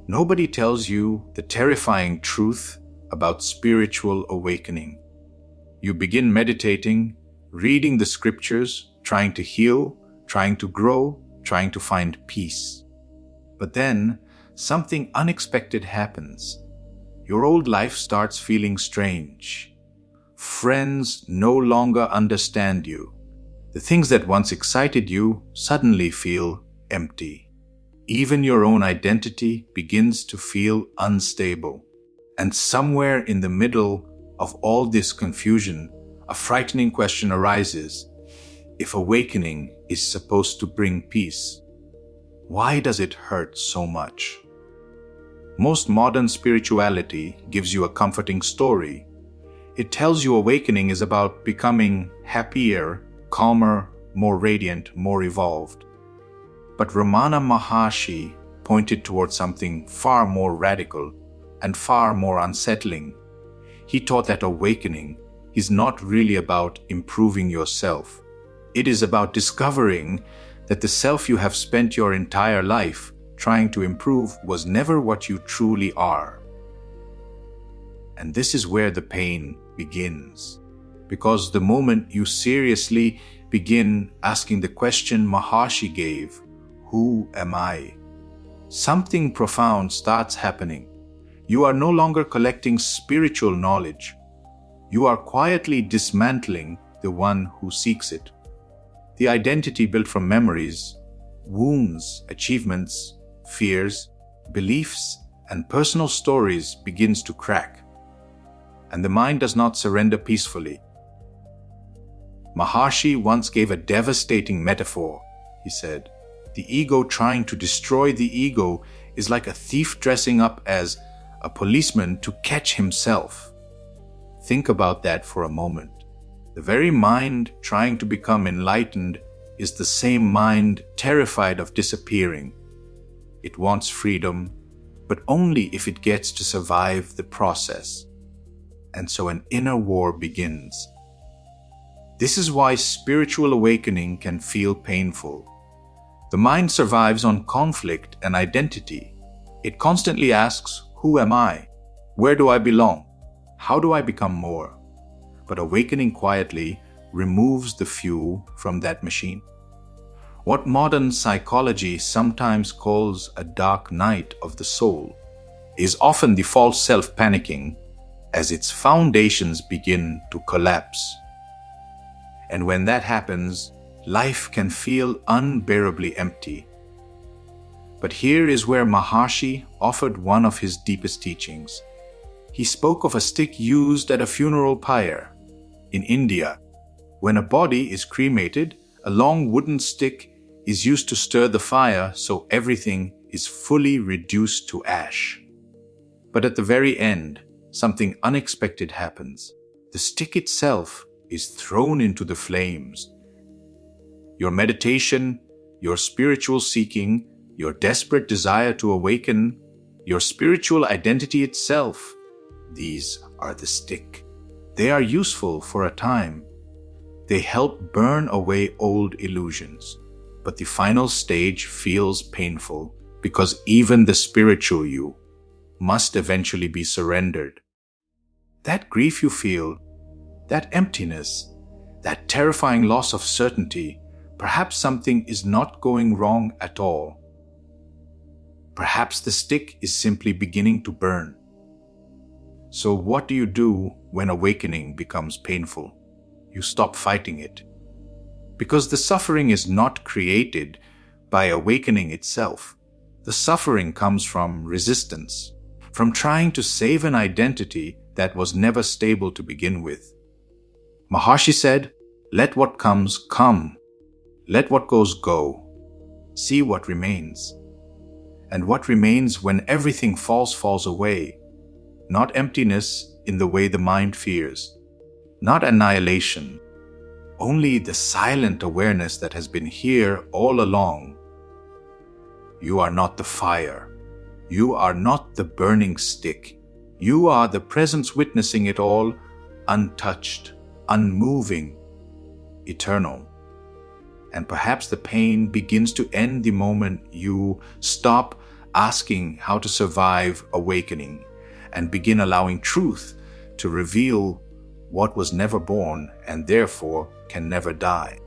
Nobody tells you the terrifying truth about spiritual awakening. You begin meditating, reading the scriptures, trying to heal, trying to grow, trying to find peace. But then, something unexpected happens. Your old life starts feeling strange. Friends no longer understand you. The things that once excited you suddenly feel empty. Even your own identity begins to feel unstable. And somewhere in the middle of all this confusion, a frightening question arises. If awakening is supposed to bring peace, why does it hurt so much? Most modern spirituality gives you a comforting story. It tells you awakening is about becoming happier, calmer, more radiant, more evolved. But Ramana Maharshi pointed towards something far more radical and far more unsettling. He taught that awakening is not really about improving yourself. It is about discovering that the self you have spent your entire life trying to improve was never what you truly are. And this is where the pain begins. Because the moment you seriously begin asking the question Maharshi gave, who am I? Something profound starts happening. You are no longer collecting spiritual knowledge. You are quietly dismantling the one who seeks it. The identity built from memories, wounds, achievements, fears, beliefs, and personal stories begins to crack. And the mind does not surrender peacefully. Maharshi once gave a devastating metaphor. He said, "The ego trying to destroy the ego is like a thief dressing up as a policeman to catch himself." Think about that for a moment. The very mind trying to become enlightened is the same mind terrified of disappearing. It wants freedom, but only if it gets to survive the process. And so an inner war begins. This is why spiritual awakening can feel painful. The mind survives on conflict and identity. It constantly asks, who am I? Where do I belong? How do I become more? But awakening quietly removes the fuel from that machine. What modern psychology sometimes calls a dark night of the soul is often the false self panicking as its foundations begin to collapse. And when that happens, life can feel unbearably empty. But here is where Maharshi offered one of his deepest teachings. He spoke of a stick used at a funeral pyre. In India, when a body is cremated, a long wooden stick is used to stir the fire so everything is fully reduced to ash. But at the very end, something unexpected happens. The stick itself is thrown into the flames. Your meditation, your spiritual seeking, your desperate desire to awaken, your spiritual identity itself, these are the stick. They are useful for a time. They help burn away old illusions. But the final stage feels painful because even the spiritual you must eventually be surrendered. That grief you feel, that emptiness, that terrifying loss of certainty, perhaps something is not going wrong at all. Perhaps the stick is simply beginning to burn. So what do you do when awakening becomes painful? You stop fighting it. Because the suffering is not created by awakening itself. The suffering comes from resistance, from trying to save an identity that was never stable to begin with. Maharshi said, "Let what comes come. Let what goes go. See what remains." And what remains when everything falls away. Not emptiness in the way the mind fears. Not annihilation. Only the silent awareness that has been here all along. You are not the fire. You are not the burning stick. You are the presence witnessing it all, untouched, unmoving, eternal. And perhaps the pain begins to end the moment you stop asking how to survive awakening and begin allowing truth to reveal what was never born and therefore can never die.